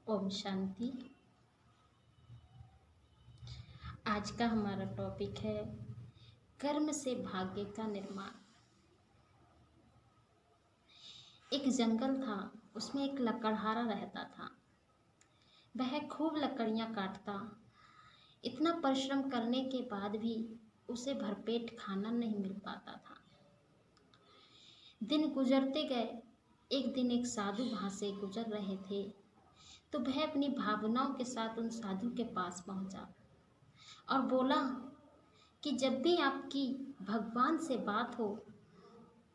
ओम शांति। आज का हमारा टॉपिक है कर्म से भाग्य का निर्माण। एक जंगल था, उसमें एक लकड़हारा रहता था। वह खूब लकड़ियां काटता। इतना परिश्रम करने के बाद भी उसे भरपेट खाना नहीं मिल पाता था। दिन गुजरते गए। एक दिन एक साधु वहाँ से गुजर रहे थे, तो वह अपनी भावनाओं के साथ उन साधु के पास पहुँचा और बोला कि जब भी आपकी भगवान से बात हो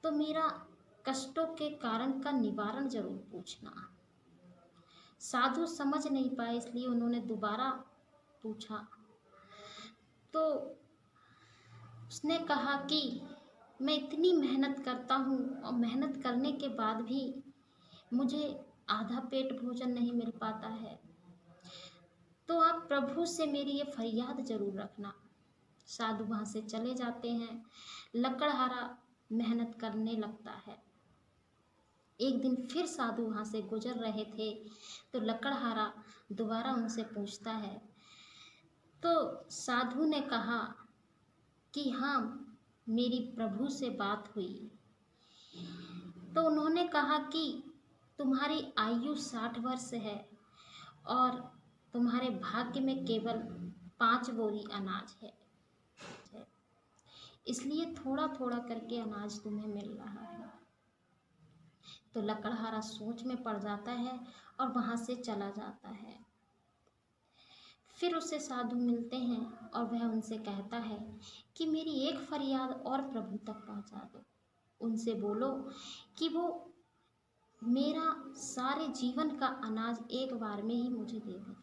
तो मेरा कष्टों के कारण का निवारण जरूर पूछना। साधु समझ नहीं पाए, इसलिए उन्होंने दोबारा पूछा। तो उसने कहा कि मैं इतनी मेहनत करता हूँ और मेहनत करने के बाद भी मुझे आधा पेट भोजन नहीं मिल पाता है, तो आप प्रभु से मेरी ये फरियाद जरूर रखना। साधु वहाँ से चले जाते हैं। लकड़हारा मेहनत करने लगता है। एक दिन फिर साधु वहाँ से गुजर रहे थे, तो लकड़हारा दोबारा उनसे पूछता है। तो साधु ने कहा कि हाँ, मेरी प्रभु से बात हुई। तो उन्होंने कहा कि तुम्हारी आयु 60 वर्ष है और तुम्हारे भाग्य में केवल 5 बोरी अनाज है, इसलिए थोड़ा थोड़ा करके अनाज तुम्हें मिल रहा है। तो लकड़हारा सोच में पड़ जाता है और वहाँ से चला जाता है। फिर उसे साधु मिलते हैं और वह उनसे कहता है कि मेरी एक फरियाद और प्रभु तक पहुँचा दो। उनसे बोलो कि वो मेरा सारे जीवन का अनाज एक बार में ही मुझे दे दें।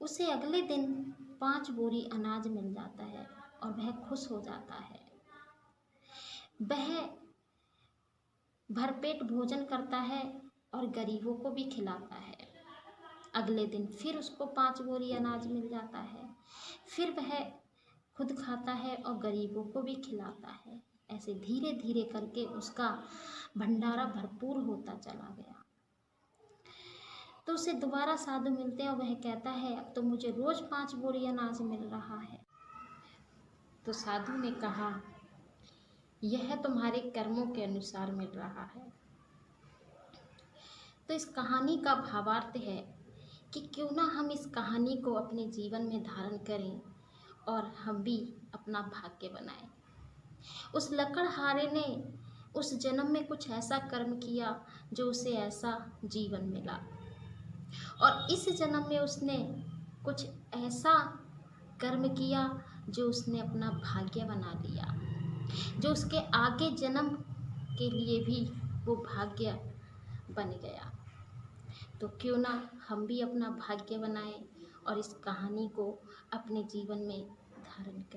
उसे अगले दिन 5 बोरी अनाज मिल जाता है और वह खुश हो जाता है। वह भरपेट भोजन करता है और गरीबों को भी खिलाता है। अगले दिन फिर उसको 5 बोरी अनाज मिल जाता है। फिर वह खुद खाता है और गरीबों को भी खिलाता है। ऐसे धीरे धीरे करके उसका भंडारा भरपूर होता चला गया। तो उसे दोबारा साधु मिलते हैं और वह कहता है अब तो मुझे रोज 5 बोरी अनाज मिल रहा है। तो साधु ने कहा यह तुम्हारे कर्मों के अनुसार मिल रहा है। तो इस कहानी का भावार्थ है कि क्यों ना हम इस कहानी को अपने जीवन में धारण करें और हम भी अपना भाग्य बनाएं। उस लकड़हारे ने उस जन्म में कुछ ऐसा कर्म किया जो उसे ऐसा जीवन मिला, और इस जन्म में उसने कुछ ऐसा कर्म किया जो उसने अपना भाग्य बना लिया, जो उसके आगे जन्म के लिए भी वो भाग्य बन गया। तो क्यों ना हम भी अपना भाग्य बनाएं और इस कहानी को अपने जीवन में धारण करें।